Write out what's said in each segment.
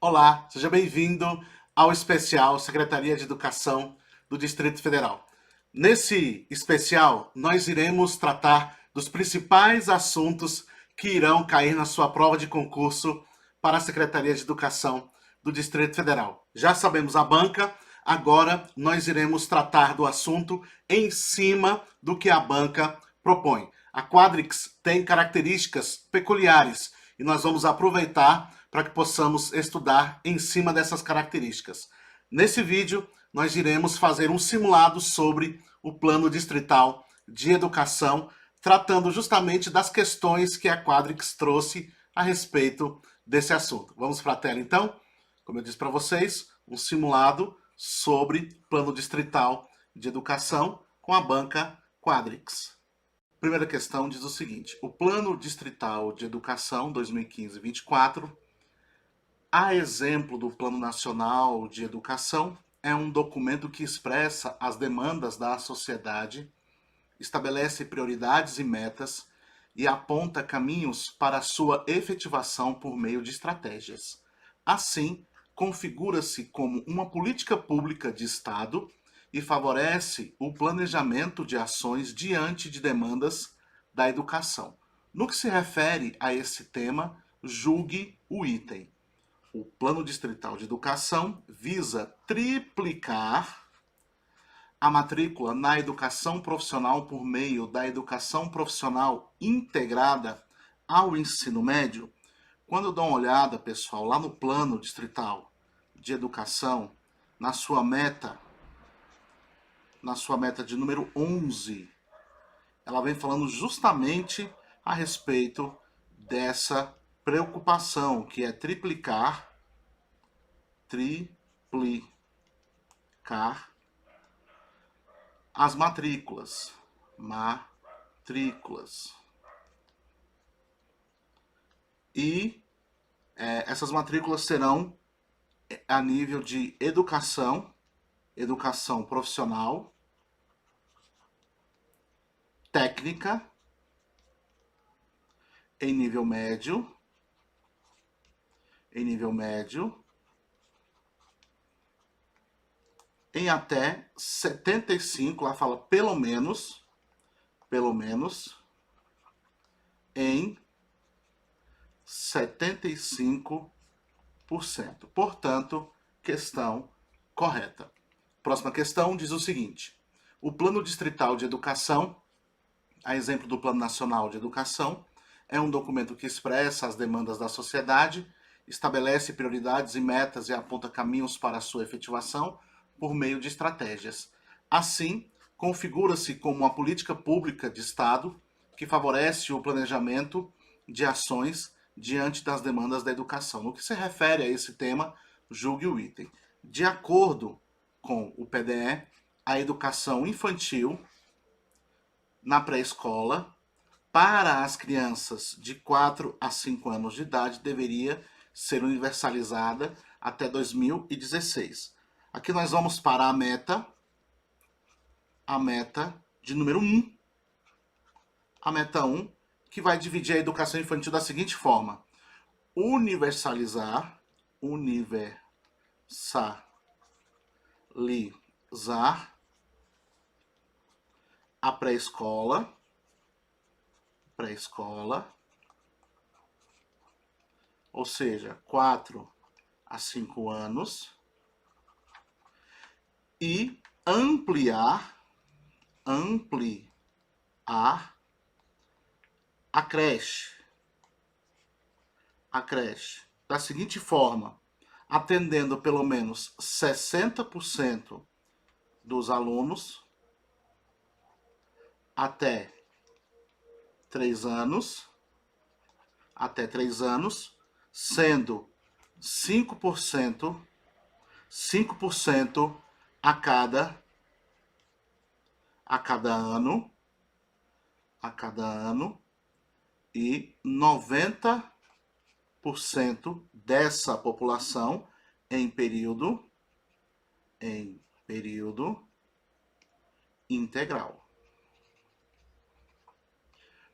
Olá, seja bem-vindo ao especial Secretaria de Educação do Distrito Federal. Nesse especial, nós iremos tratar dos principais assuntos que irão cair na sua prova de concurso para a Secretaria de Educação do Distrito Federal. Já sabemos a banca, agora nós iremos tratar do assunto em cima do que a banca propõe. A Quadrix tem características peculiares e nós vamos aproveitar para que possamos estudar em cima dessas características. Nesse vídeo, nós iremos fazer um simulado sobre o Plano Distrital de Educação, tratando justamente das questões que a Quadrix trouxe a respeito desse assunto. Vamos para a tela, então? Como eu disse para vocês, um simulado sobre Plano Distrital de Educação com a banca Quadrix. Primeira questão diz o seguinte: o Plano Distrital de Educação 2015-24, a exemplo do Plano Nacional de Educação, é um documento que expressa as demandas da sociedade, estabelece prioridades e metas e aponta caminhos para sua efetivação por meio de estratégias. Assim, configura-se como uma política pública de Estado e favorece o planejamento de ações diante de demandas da educação. No que se refere a esse tema, julgue o item. O Plano Distrital de Educação visa triplicar a matrícula na educação profissional por meio da educação profissional integrada ao ensino médio. Quando eu dou uma olhada, pessoal, lá no Plano Distrital de Educação, na sua meta de número 11, ela vem falando justamente a respeito dessa preocupação, que é triplicar as matrículas. E essas matrículas serão a nível de educação profissional, técnica, em nível médio, em até 75, lá fala pelo menos, em 75%. Portanto, questão correta. Próxima questão diz o seguinte: o Plano Distrital de Educação, a exemplo do Plano Nacional de Educação, é um documento que expressa as demandas da sociedade, estabelece prioridades e metas e aponta caminhos para a sua efetivação por meio de estratégias. Assim, configura-se como uma política pública de Estado que favorece o planejamento de ações diante das demandas da educação. No que se refere a esse tema, julgue o item. De acordo com o PDE, a educação infantil na pré-escola para as crianças de 4 a 5 anos de idade deveria ser universalizada até 2016. Aqui nós vamos para a meta de número 1. A meta 1, que vai dividir a educação infantil da seguinte forma: universalizar a pré-escola, ou seja, 4 a 5 anos, e ampliar a creche da seguinte forma: atendendo pelo menos 60% dos alunos até 3 anos, sendo 5% a cada ano, e 90% dessa população em período integral.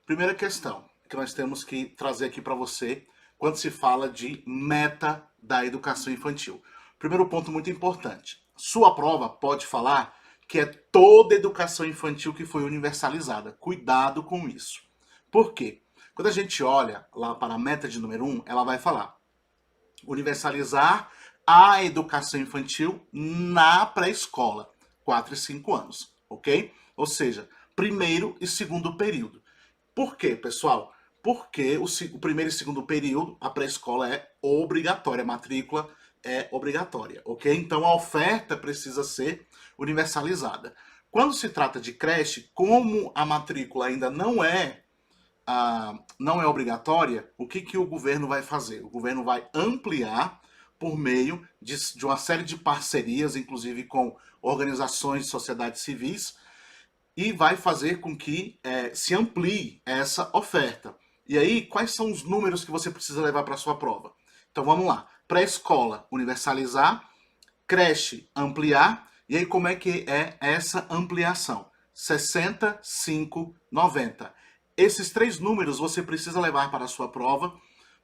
Primeira questão que nós temos que trazer aqui para você quando se fala de meta da educação infantil. Primeiro ponto muito importante. Sua prova pode falar que é toda educação infantil que foi universalizada. Cuidado com isso. Por quê? Quando a gente olha lá para a meta de número 1, ela vai falar universalizar a educação infantil na pré-escola, 4 e 5 anos, ok? Ou seja, primeiro e segundo período. Por quê, pessoal? Porque o primeiro e segundo período, a pré-escola é obrigatória, a matrícula é obrigatória, ok? Então a oferta precisa ser universalizada. Quando se trata de creche, como a matrícula ainda não é obrigatória, o que o governo vai fazer? O governo vai ampliar por meio de uma série de parcerias, inclusive com organizações de sociedades civis, e vai fazer com que se amplie essa oferta. E aí, quais são os números que você precisa levar para a sua prova? Então vamos lá. Pré-escola, universalizar. Creche, ampliar. E aí, como é que é essa ampliação? 60, 5, 90. Esses 3 números você precisa levar para a sua prova,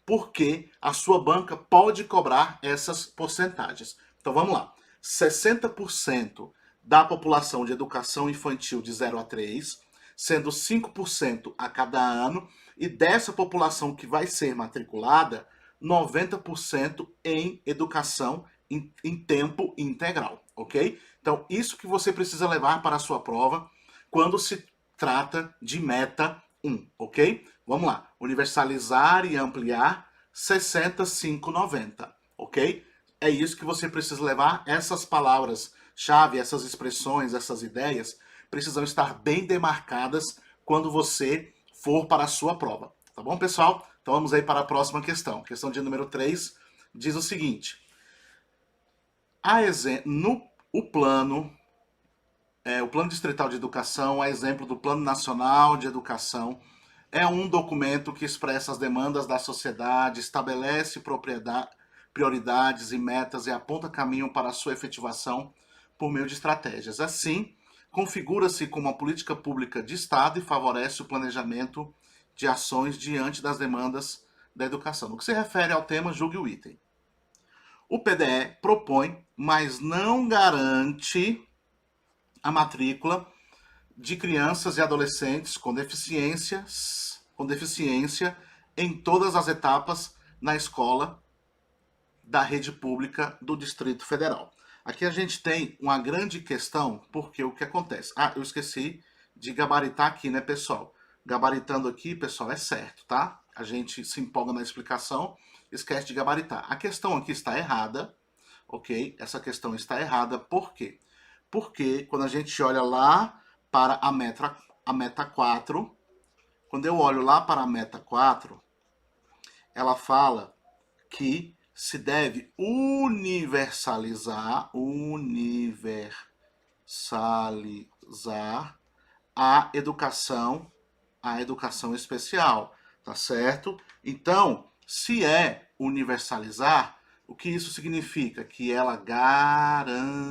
porque a sua banca pode cobrar essas porcentagens. Então vamos lá. 60% da população de educação infantil de 0 a 3, sendo 5% a cada ano, e dessa população que vai ser matriculada, 90% em educação em tempo integral, ok? Então, isso que você precisa levar para a sua prova quando se trata de meta 1, ok? Vamos lá. Universalizar e ampliar 60, 5, 90, ok? É isso que você precisa levar. Essas palavras-chave, essas expressões, essas ideias precisam estar bem demarcadas quando você for para a sua prova. Tá bom, pessoal? Então vamos aí para a próxima questão. Questão de número 3 diz o seguinte. O plano distrital de educação, a exemplo do Plano Nacional de Educação, é um documento que expressa as demandas da sociedade, estabelece prioridades e metas e aponta caminho para a sua efetivação por meio de estratégias. Assim, configura-se como uma política pública de Estado e favorece o planejamento de ações diante das demandas da educação. No que se refere ao tema, julgue o item. O PDE propõe, mas não garante a matrícula de crianças e adolescentes com deficiência em todas as etapas na escola da rede pública do Distrito Federal. Aqui a gente tem uma grande questão, porque o que acontece? Eu esqueci de gabaritar aqui, né, pessoal? Gabaritando aqui, pessoal, é certo, tá? A gente se empolga na explicação, esquece de gabaritar. A questão aqui está errada, ok? Essa questão está errada, por quê? Porque quando a gente olha lá para a meta 4, quando eu olho lá para a meta 4, ela fala que se deve universalizar a educação especial, tá certo? Então, se é universalizar, o que isso significa? Que ela garante,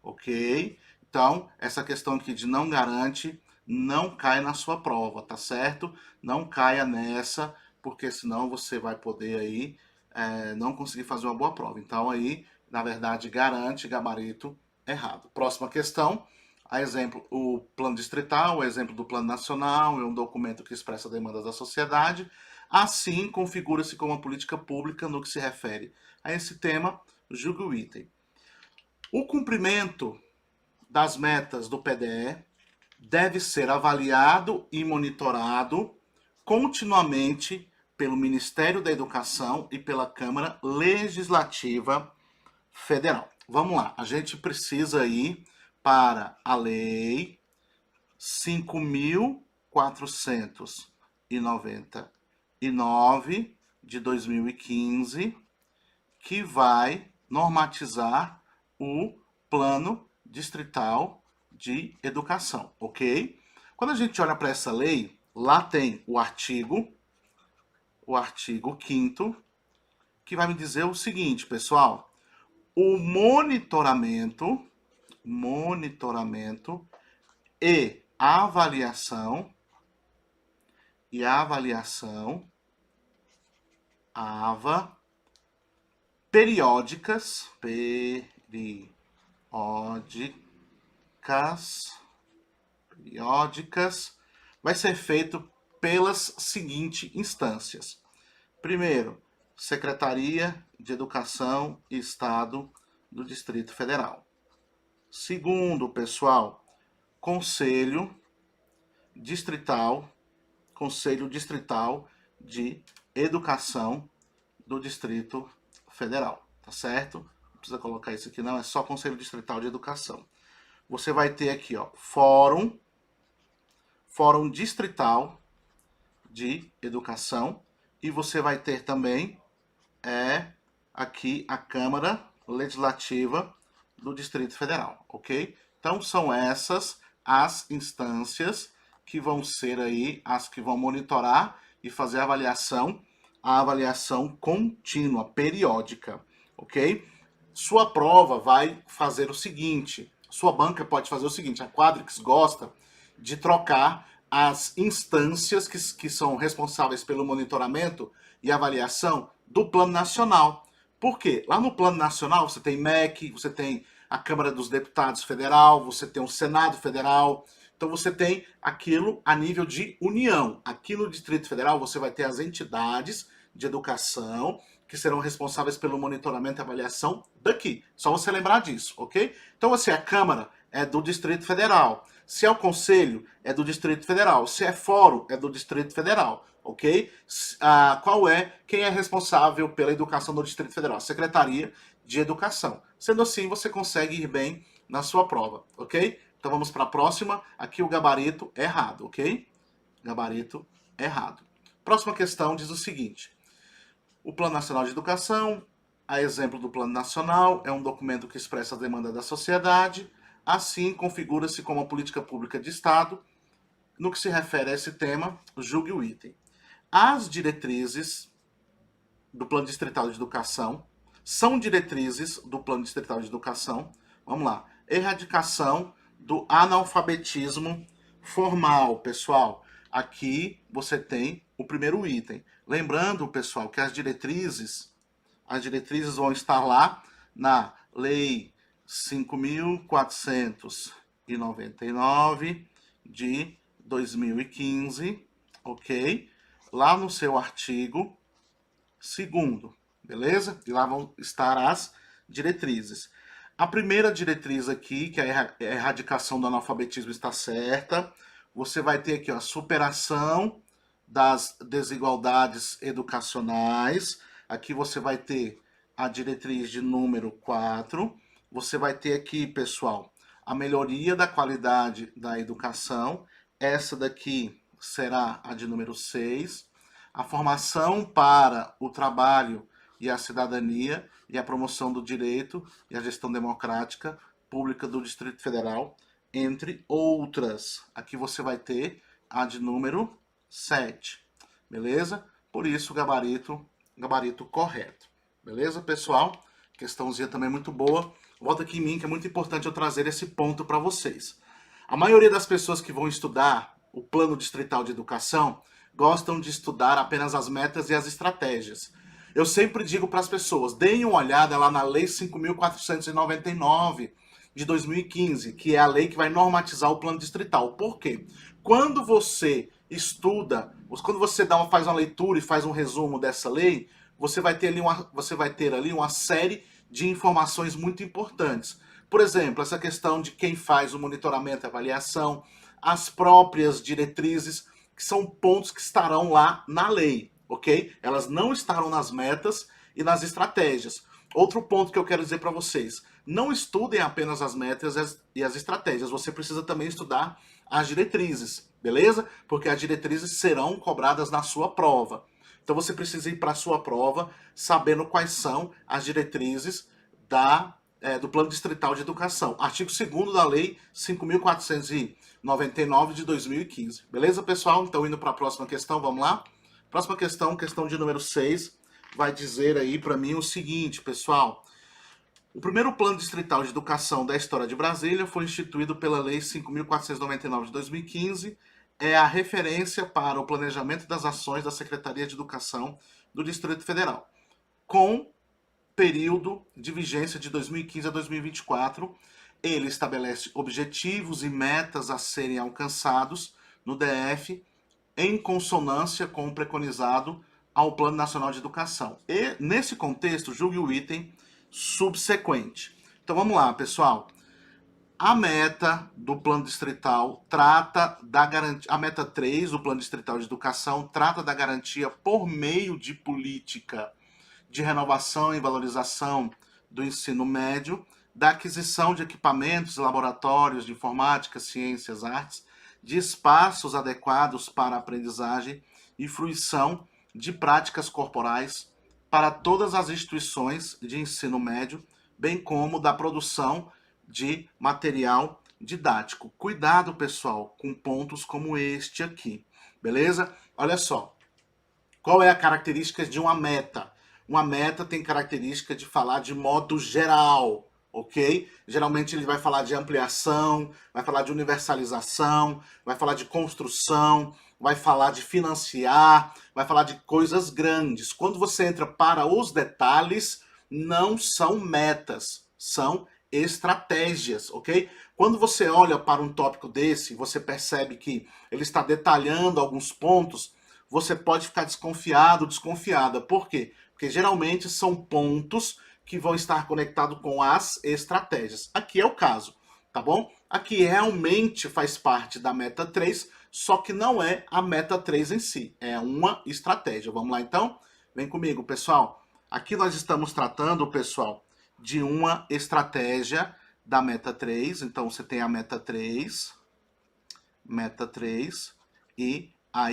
ok? Então, essa questão aqui de não garante não cai na sua prova, tá certo? Não caia nessa, porque senão você vai poder aí não conseguir fazer uma boa prova. Então aí, na verdade, garante gabarito errado. Próxima questão. A exemplo, o plano distrital, o exemplo do plano nacional, é um documento que expressa demandas da sociedade. Assim, configura-se como uma política pública no que se refere a esse tema, julgue o item. O cumprimento das metas do PDE deve ser avaliado e monitorado continuamente pelo Ministério da Educação e pela Câmara Legislativa Federal. Vamos lá, a gente precisa ir para a Lei 5.499 de 2015, que vai normatizar o Plano Distrital de Educação, ok? Quando a gente olha para essa lei, lá tem o artigo 5º, que vai me dizer o seguinte, pessoal: o monitoramento e avaliação periódicas, vai ser feito pelas seguintes instâncias. Primeiro, Secretaria de Educação e Estado do Distrito Federal. Segundo, pessoal, Conselho Distrital de Educação do Distrito Federal, tá certo? Não precisa colocar isso aqui não, é só Conselho Distrital de Educação. Você vai ter aqui, ó, Fórum Distrital de Educação, e você vai ter também aqui a Câmara Legislativa do Distrito Federal, ok? Então são essas as instâncias que vão ser aí as que vão monitorar e fazer a avaliação contínua, periódica, ok? Sua prova vai fazer o seguinte, sua banca pode fazer o seguinte, a Quadrix gosta de trocar as instâncias que são responsáveis pelo monitoramento e avaliação do Plano Nacional. Por quê? Lá no Plano Nacional você tem MEC, você tem a Câmara dos Deputados Federal, você tem o Senado Federal, então você tem aquilo a nível de União. Aqui no Distrito Federal você vai ter as entidades de educação que serão responsáveis pelo monitoramento e avaliação daqui. Só você lembrar disso, ok? Então, assim, a Câmara é do Distrito Federal. Se é o Conselho, é do Distrito Federal. Se é Fórum, é do Distrito Federal, ok? Quem é responsável pela educação do Distrito Federal? Secretaria de Educação. Sendo assim, você consegue ir bem na sua prova, ok? Então, vamos para a próxima. Aqui o gabarito errado, ok? Gabarito errado. Próxima questão diz o seguinte. O Plano Nacional de Educação, a exemplo do Plano Nacional, é um documento que expressa a demanda da sociedade, assim configura-se como uma política pública de Estado. No que se refere a esse tema, julgue o item. As diretrizes do Plano Distrital de Educação são diretrizes do Plano Distrital de Educação. Vamos lá. Erradicação do analfabetismo formal, pessoal. Aqui você tem o primeiro item. Lembrando, pessoal, que as diretrizes vão estar lá na Lei 5.499 de 2015, ok? Lá no seu artigo 2º, beleza? E lá vão estar as diretrizes. A primeira diretriz aqui, que é a erradicação do analfabetismo, está certa. Você vai ter aqui, ó, a superação das desigualdades educacionais. Aqui você vai ter a diretriz de número 4. Você vai ter aqui, pessoal, a melhoria da qualidade da educação. Essa daqui será a de número 6. A formação para o trabalho e a cidadania e a promoção do direito e a gestão democrática pública do Distrito Federal, entre outras. Aqui você vai ter a de número 7, beleza? Por isso, gabarito correto. Beleza, pessoal? Questãozinha também muito boa. Volta aqui em mim, que é muito importante eu trazer esse ponto para vocês. A maioria das pessoas que vão estudar o Plano Distrital de Educação gostam de estudar apenas as metas e as estratégias. Eu sempre digo para as pessoas, deem uma olhada lá na Lei 5.499 de 2015, que é a lei que vai normatizar o plano distrital. Por quê? Quando você estuda, quando você faz uma leitura e faz um resumo dessa lei, você vai ter ali uma série de informações muito importantes. Por exemplo, essa questão de quem faz o monitoramento e avaliação, as próprias diretrizes, que são pontos que estarão lá na lei, ok? Elas não estarão nas metas e nas estratégias. Outro ponto que eu quero dizer para vocês, não estudem apenas as metas e as estratégias, você precisa também estudar as diretrizes, beleza? Porque as diretrizes serão cobradas na sua prova. Então você precisa ir para a sua prova sabendo quais são as diretrizes do Plano Distrital de Educação. Artigo 2º da Lei 5.499 de 2015. Beleza, pessoal? Então, indo para a próxima questão, vamos lá? Próxima questão, questão de número 6, vai dizer aí para mim o seguinte, pessoal. O primeiro Plano Distrital de Educação da história de Brasília foi instituído pela Lei 5.499 de 2015, é a referência para o planejamento das ações da Secretaria de Educação do Distrito Federal, com período de vigência de 2015 a 2024. Ele estabelece objetivos e metas a serem alcançados no DF em consonância com o preconizado ao Plano Nacional de Educação. E, nesse contexto, julgue o item subsequente. Então, vamos lá, pessoal. A meta do Plano Distrital trata da garantia... A meta 3 do Plano Distrital de Educação trata da garantia por meio de política de renovação e valorização do ensino médio, da aquisição de equipamentos e laboratórios de informática, ciências, artes, de espaços adequados para a aprendizagem e fruição de práticas corporais para todas as instituições de ensino médio, bem como da produção de material didático. Cuidado, pessoal, com pontos como este aqui, beleza? Olha só, qual é a característica de uma meta? Uma meta tem característica de falar de modo geral, ok? Geralmente ele vai falar de ampliação, vai falar de universalização, vai falar de construção, vai falar de financiar, vai falar de coisas grandes. Quando você entra para os detalhes, não são metas, são estratégias, ok? Quando você olha para um tópico desse, você percebe que ele está detalhando alguns pontos, você pode ficar desconfiado, desconfiada. Por quê? Porque geralmente são pontos que vão estar conectados com as estratégias. Aqui é o caso, tá bom? Aqui realmente faz parte da meta 3, só que não é a meta 3 em si, é uma estratégia. Vamos lá então? Vem comigo, pessoal. Aqui nós estamos tratando, pessoal, de uma estratégia da meta 3. Então você tem a meta 3 e a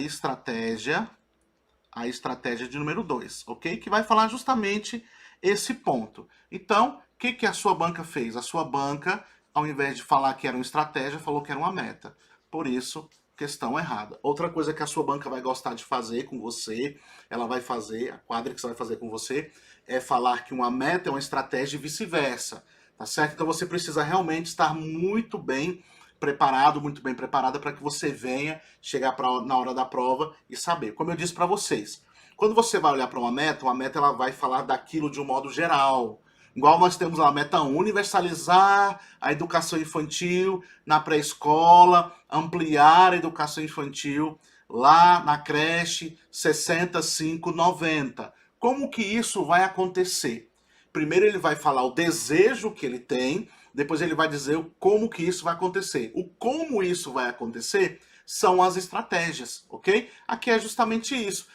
estratégia de número 2, ok? Que vai falar justamente esse ponto. Então, o que a sua banca fez? A sua banca, ao invés de falar que era uma estratégia, falou que era uma meta. Por isso, questão errada. Outra coisa que a sua banca vai gostar de fazer com você, ela vai fazer, a Quadrix vai fazer com você, é falar que uma meta é uma estratégia e vice-versa, tá certo? Então você precisa realmente estar muito bem preparado, muito bem preparada para que você venha chegar na hora da prova e saber. Como eu disse para vocês, quando você vai olhar para uma meta ela vai falar daquilo de um modo geral. Igual nós temos a meta 1, universalizar a educação infantil na pré-escola, ampliar a educação infantil lá na creche 65-90. Como que isso vai acontecer? Primeiro ele vai falar o desejo que ele tem, depois ele vai dizer como que isso vai acontecer. O como isso vai acontecer são as estratégias, ok? Aqui é justamente isso.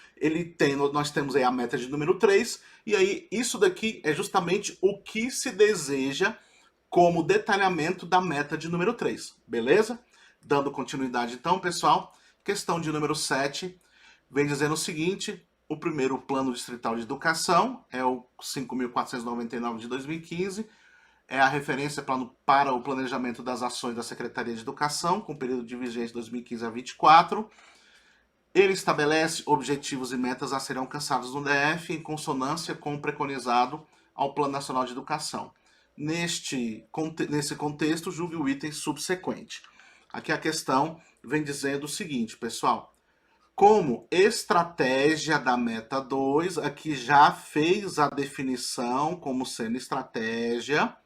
Nós temos aí a meta de número 3, e aí isso daqui é justamente o que se deseja como detalhamento da meta de número 3, beleza? Dando continuidade então, pessoal, questão de número 7 vem dizendo o seguinte: o primeiro plano distrital de educação é o 5.499 de 2015, é a referência para o planejamento das ações da Secretaria de Educação, com período de vigência de 2015 a 2024. Ele estabelece objetivos e metas a serem alcançados no DF em consonância com o preconizado ao Plano Nacional de Educação. Nesse contexto, julgue o item subsequente. Aqui a questão vem dizendo o seguinte, pessoal: como estratégia da meta 2, aqui já fez a definição como sendo estratégia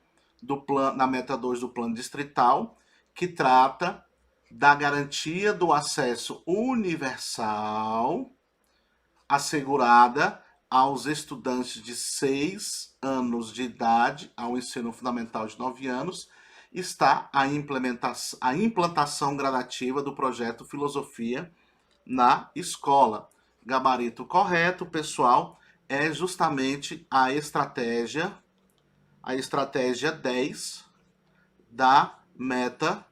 na meta 2 do plano distrital, que trata da garantia do acesso universal assegurada aos estudantes de 6 anos de idade ao ensino fundamental de 9 anos, está a implantação gradativa do projeto Filosofia na escola. Gabarito correto, pessoal, é justamente a estratégia 10 da meta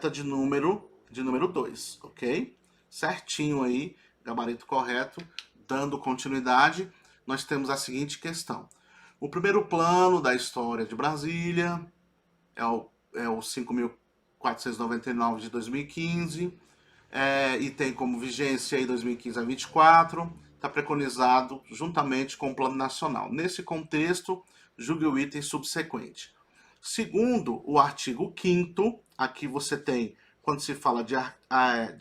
de número 2, ok? Certinho aí, gabarito correto. Dando continuidade, nós temos a seguinte questão. O primeiro plano da história de Brasília é o 5.499 de 2015, e tem como vigência aí 2015 a 24, está preconizado juntamente com o Plano Nacional. Nesse contexto, julgue o item subsequente. Segundo o artigo 5º, aqui você tem, quando se fala de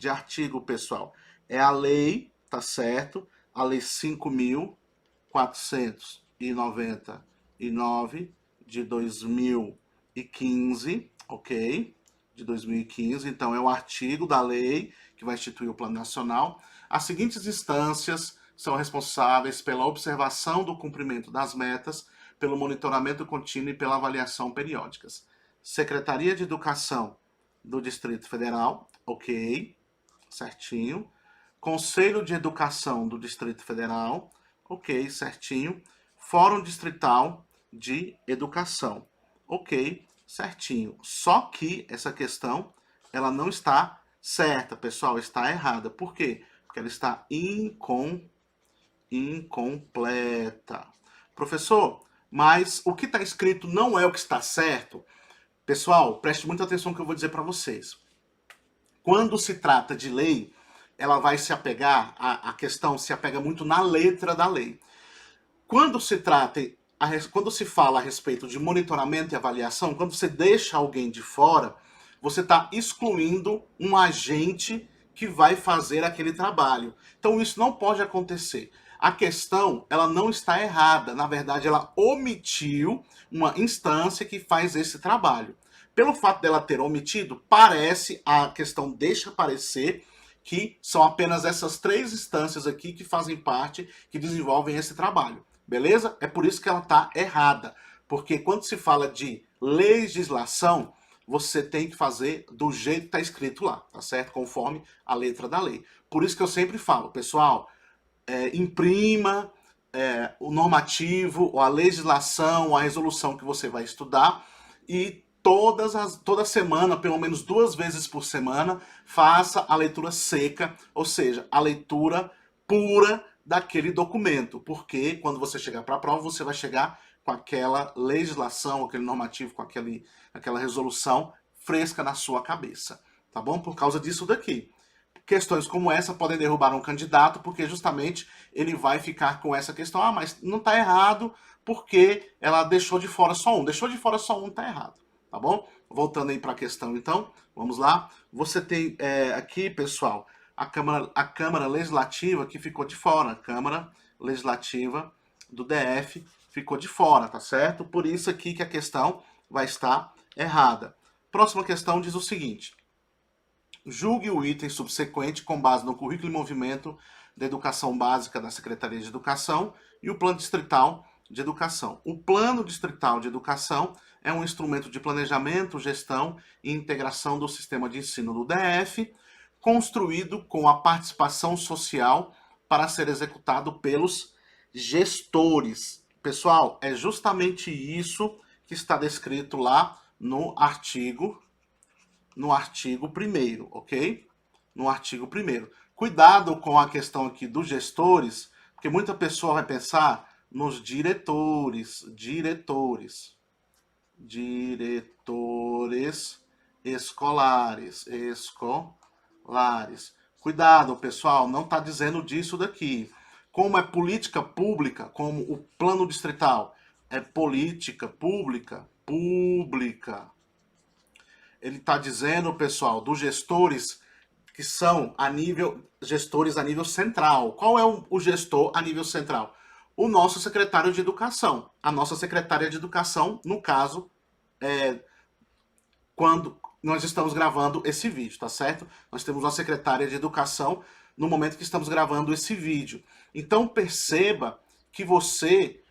artigo, pessoal, é a lei, tá certo? A lei 5.499 199 de 2015, ok? De 2015, então é o artigo da lei que vai instituir o Plano Nacional. As seguintes instâncias são responsáveis pela observação do cumprimento das metas, pelo monitoramento contínuo e pela avaliação periódicas. Secretaria de Educação do Distrito Federal, ok, certinho. Conselho de Educação do Distrito Federal, ok, certinho. Fórum Distrital de Educação, ok, certinho. Só que essa questão, ela não está certa, pessoal, está errada. Por quê? Porque ela está incompleta. Professor, mas o que está escrito não é o que está certo? Pessoal, preste muita atenção no que eu vou dizer para vocês. Quando se trata de lei, ela vai se apegar, a questão se apega muito na letra da lei. Quando se fala a respeito de monitoramento e avaliação, quando você deixa alguém de fora, você está excluindo um agente que vai fazer aquele trabalho. Então isso não pode acontecer. A questão, ela não está errada. Na verdade, ela omitiu uma instância que faz esse trabalho. Pelo fato dela ter omitido, a questão deixa parecer que são apenas essas 3 instâncias aqui que fazem parte, que desenvolvem esse trabalho. Beleza? É por isso que ela está errada. Porque quando se fala de legislação, você tem que fazer do jeito que está escrito lá, tá certo? Conforme a letra da lei. Por isso que eu sempre falo, pessoal, imprima o normativo, ou a legislação, ou a resolução que você vai estudar e toda semana, pelo menos 2 vezes por semana, faça a leitura seca, ou seja, a leitura pura daquele documento, porque quando você chegar para a prova, você vai chegar com aquela legislação, aquele normativo, com aquela resolução fresca na sua cabeça, tá bom? Por causa disso daqui. Questões como essa podem derrubar um candidato, porque justamente ele vai ficar com essa questão, mas não está errado, porque ela deixou de fora só um. Deixou de fora só um, está errado, tá bom? Voltando aí para a questão, então, vamos lá. Você tem aqui, pessoal, a Câmara Legislativa que ficou de fora. A Câmara Legislativa do DF ficou de fora, tá certo? Por isso aqui que a questão vai estar errada. Próxima questão diz o seguinte: julgue o item subsequente com base no currículo e movimento da educação básica da Secretaria de Educação e o Plano Distrital de Educação. O Plano Distrital de Educação é um instrumento de planejamento, gestão e integração do sistema de ensino do DF, construído com a participação social para ser executado pelos gestores. Pessoal, é justamente isso que está descrito lá no artigo 1º, ok? No artigo 1º. Cuidado com a questão aqui dos gestores, porque muita pessoa vai pensar nos diretores escolares. Cuidado, pessoal, não está dizendo disso daqui. Como é política pública, como o plano distrital é política pública. Ele está dizendo, pessoal, dos gestores que são gestores a nível central. Qual é o gestor a nível central? O nosso secretário de Educação. A nossa secretária de Educação, no caso, quando nós estamos gravando esse vídeo, tá certo? Nós temos uma secretária de Educação no momento que estamos gravando esse vídeo. Então perceba que você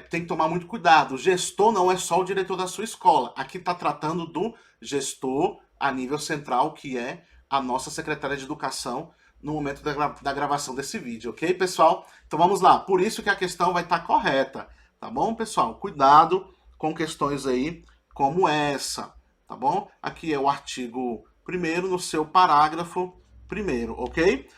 tem que tomar muito cuidado. O gestor não é só o diretor da sua escola. Aqui está tratando do gestor a nível central, que é a nossa secretária de Educação no momento da gravação desse vídeo, ok, pessoal? Então vamos lá. Por isso que a questão vai estar correta, tá bom, pessoal? Cuidado com questões aí como essa, tá bom? Aqui é o artigo 1º no seu parágrafo 1º, ok?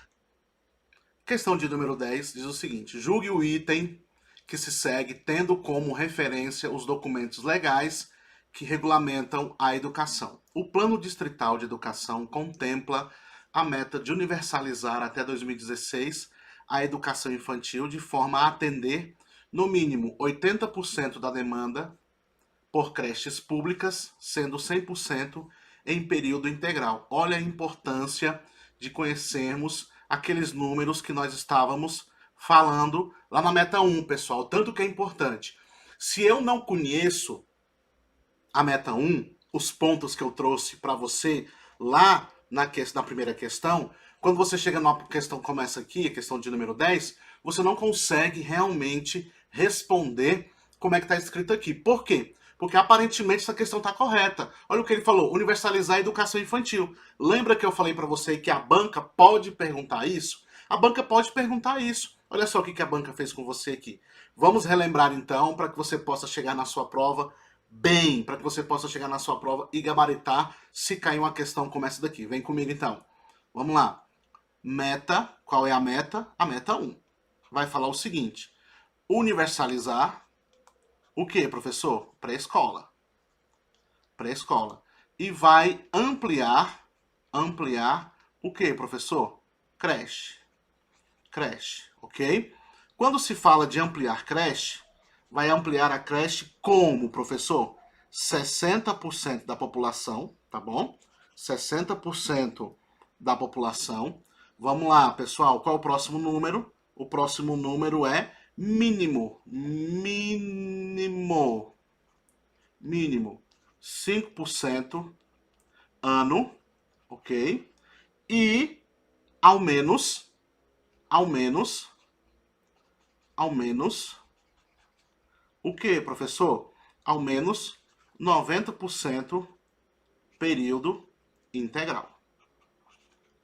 Questão de número 10 diz o seguinte: julgue o item que se segue tendo como referência os documentos legais que regulamentam a educação. O Plano Distrital de Educação contempla a meta de universalizar até 2016 a educação infantil de forma a atender, no mínimo, 80% da demanda por creches públicas, sendo 100% em período integral. Olha a importância de conhecermos aqueles números que nós estávamos falando lá na meta 1, pessoal, tanto que é importante. Se eu não conheço a meta 1, os pontos que eu trouxe para você lá na primeira questão, quando você chega na questão como essa aqui, a questão de número 10, você não consegue realmente responder como é que está escrito aqui. Por quê? Porque aparentemente essa questão está correta. Olha o que ele falou, universalizar a educação infantil. Lembra que eu falei para você que a banca pode perguntar isso? A banca pode perguntar isso. Olha só o que a banca fez com você aqui. Vamos relembrar então, para que você possa chegar na sua prova bem, para que você possa chegar na sua prova e gabaritar se cair uma questão como essa daqui. Vem comigo então. Vamos lá. Meta, qual é a meta? A meta 1. Vai falar o seguinte: universalizar o que, professor? Pré-escola. Pré-escola. E vai ampliar o que, professor? Creche. Creche, ok? Quando se fala de ampliar creche, vai ampliar a creche como, professor? 60% da população, tá bom? 60% da população. Vamos lá, pessoal, qual é o próximo número? O próximo número é mínimo. Mínimo 5% ano, ok? E ao menos o que, professor? Ao menos 90% período integral.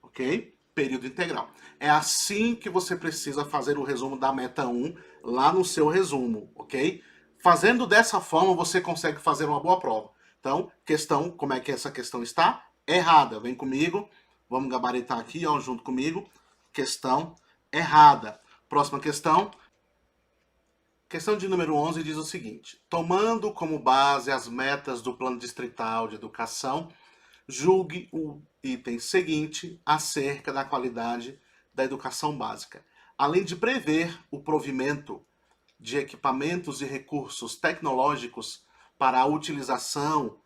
Ok? Período integral. É assim que você precisa fazer o resumo da meta 1 lá no seu resumo, ok? Fazendo dessa forma, você consegue fazer uma boa prova. Então, questão, como é que essa questão está? Errada. Vem comigo. Vamos gabaritar aqui, ó, junto comigo. Questão errada. Próxima questão. Questão de número 11 diz o seguinte: tomando como base as metas do Plano Distrital de Educação, julgue o item seguinte acerca da qualidade da educação básica. Além de prever o provimento de equipamentos e recursos tecnológicos para a utilização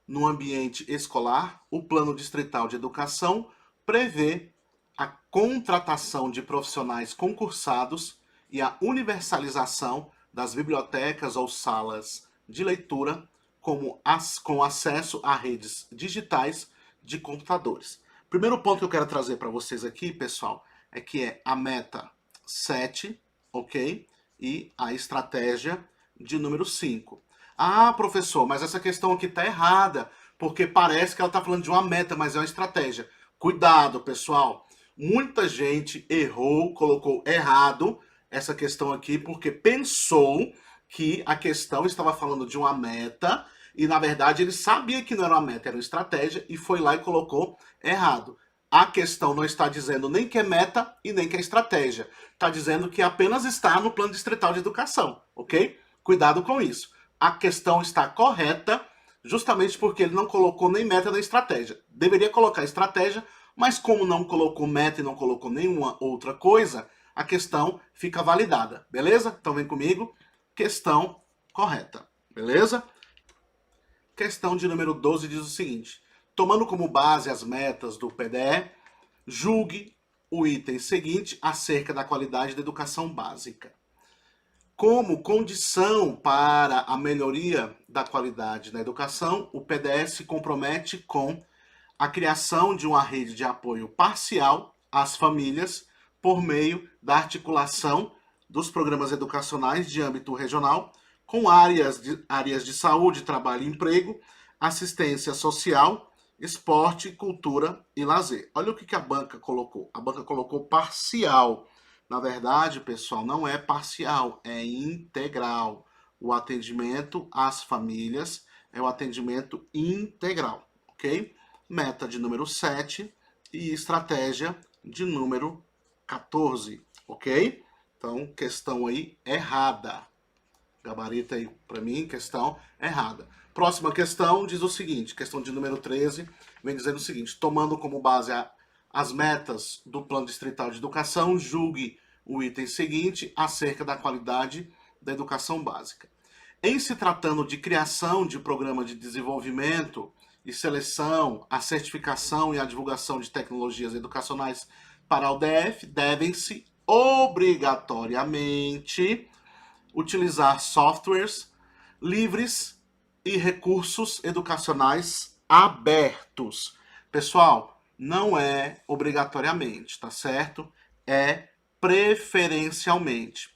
no ambiente escolar, o Plano Distrital de Educação prevê a contratação de profissionais concursados e a universalização das bibliotecas ou salas de leitura com acesso a redes digitais de computadores. Primeiro ponto que eu quero trazer para vocês aqui, pessoal, é que é a meta 7, ok? E a estratégia de número 5. Ah, professor, mas essa questão aqui está errada, porque parece que ela está falando de uma meta, mas é uma estratégia. Cuidado, pessoal. Muita gente errou, colocou errado essa questão aqui, porque pensou que a questão estava falando de uma meta e, na verdade, ele sabia que não era uma meta, era uma estratégia e foi lá e colocou errado. A questão não está dizendo nem que é meta e nem que é estratégia. Está dizendo que apenas está no Plano Distrital de Educação, ok? Cuidado com isso. A questão está correta justamente porque ele não colocou nem meta nem estratégia. Deveria colocar estratégia, mas como não colocou meta e não colocou nenhuma outra coisa, a questão fica validada, beleza? Então vem comigo, questão correta, beleza? Questão de número 12 diz o seguinte: tomando como base as metas do PDE, julgue o item seguinte acerca da qualidade da educação básica. Como condição para a melhoria da qualidade da educação, o PDE se compromete com a criação de uma rede de apoio parcial às famílias por meio da articulação dos programas educacionais de âmbito regional com áreas de saúde, trabalho e emprego, assistência social, esporte, cultura e lazer. Olha o que a banca colocou. A banca colocou parcial. Na verdade, pessoal, não é parcial, é integral. O atendimento às famílias é o atendimento integral, ok? Meta de número 7 e estratégia de número 14, ok? Então, questão aí errada. Gabarita aí para mim, questão errada. Próxima questão diz o seguinte, questão de número 13, vem dizendo o seguinte: tomando como base as metas do Plano Distrital de Educação, julgue o item seguinte acerca da qualidade da educação básica. Em se tratando de criação de programa de desenvolvimento e seleção, a certificação e a divulgação de tecnologias educacionais para o DF, devem-se obrigatoriamente utilizar softwares livres e recursos educacionais abertos. Pessoal, não é obrigatoriamente, tá certo? É preferencialmente.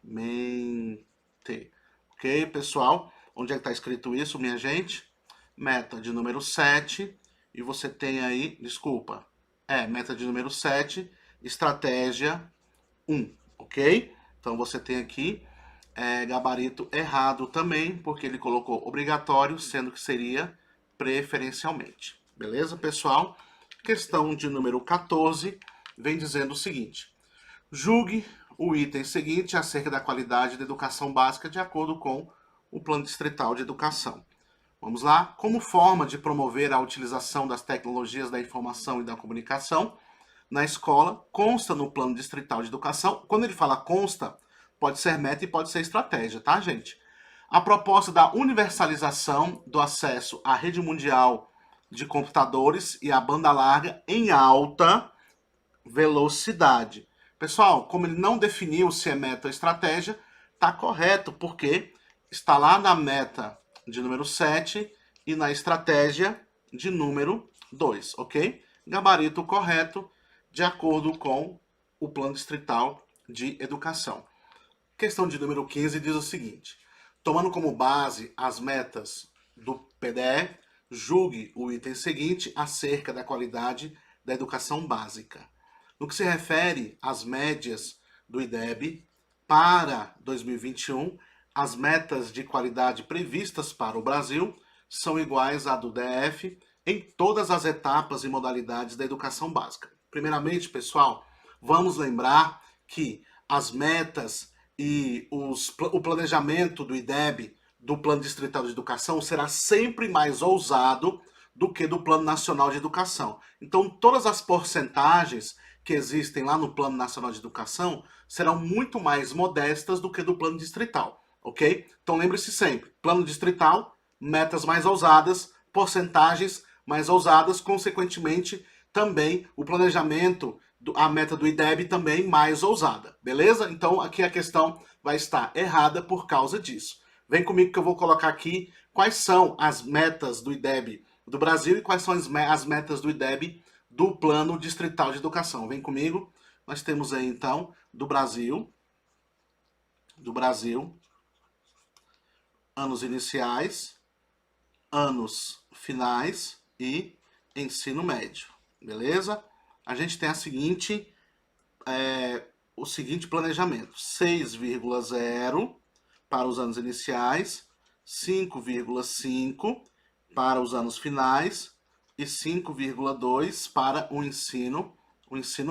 Mente. Ok, pessoal? Onde é que está escrito isso, minha gente? Meta de número 7. E você tem aí, desculpa, meta de número 7, estratégia 1, ok? Então você tem aqui gabarito errado também, porque ele colocou obrigatório, sendo que seria preferencialmente. Beleza, pessoal? Questão de número 14 vem dizendo o seguinte: julgue o item seguinte acerca da qualidade da educação básica de acordo com o Plano Distrital de Educação. Vamos lá? Como forma de promover a utilização das tecnologias da informação e da comunicação na escola, consta no Plano Distrital de Educação. Quando ele fala consta, pode ser meta e pode ser estratégia, tá, gente? A proposta da universalização do acesso à rede mundial de computadores e à banda larga em alta velocidade. Pessoal, como ele não definiu se é meta ou estratégia, tá correto, porque está lá na meta de número 7 e na estratégia de número 2, ok? Gabarito correto, de acordo com o Plano Distrital de Educação. Questão de número 15 diz o seguinte: tomando como base as metas do PDE, julgue o item seguinte acerca da qualidade da educação básica. No que se refere às médias do IDEB para 2021, as metas de qualidade previstas para o Brasil são iguais à do DF em todas as etapas e modalidades da educação básica. Primeiramente, pessoal, vamos lembrar que as metas e o planejamento do IDEB, do Plano Distrital de Educação, será sempre mais ousado do que do Plano Nacional de Educação. Então, todas as porcentagens que existem lá no Plano Nacional de Educação serão muito mais modestas do que do Plano Distrital, ok? Então, lembre-se sempre, Plano Distrital, metas mais ousadas, porcentagens mais ousadas, consequentemente, também o planejamento, a meta do IDEB também mais ousada, beleza? Então, aqui a questão vai estar errada por causa disso. Vem comigo que eu vou colocar aqui quais são as metas do IDEB do Brasil e quais são as metas do IDEB do Plano Distrital de Educação. Vem comigo. Nós temos aí, então, do Brasil, anos iniciais, anos finais e ensino médio, beleza? A gente tem o seguinte planejamento: 6,0 para os anos iniciais, 5,5 para os anos finais e 5,2 para o ensino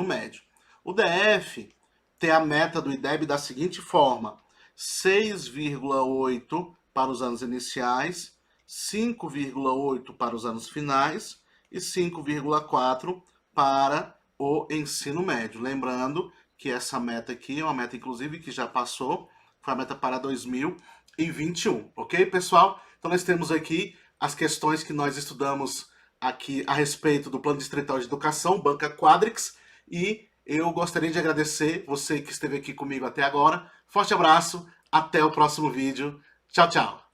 médio. O DF tem a meta do IDEB da seguinte forma: 6,8 para os anos iniciais, 5,8 para os anos finais e 5,4 para o ensino médio. Lembrando que essa meta aqui é uma meta, inclusive, que já passou, foi a meta para 2021, ok, pessoal? Então, nós temos aqui as questões que nós estudamos aqui a respeito do Plano Distrital de Educação, Banca Quadrix, e eu gostaria de agradecer você que esteve aqui comigo até agora. Forte abraço, até o próximo vídeo. Tchau, tchau.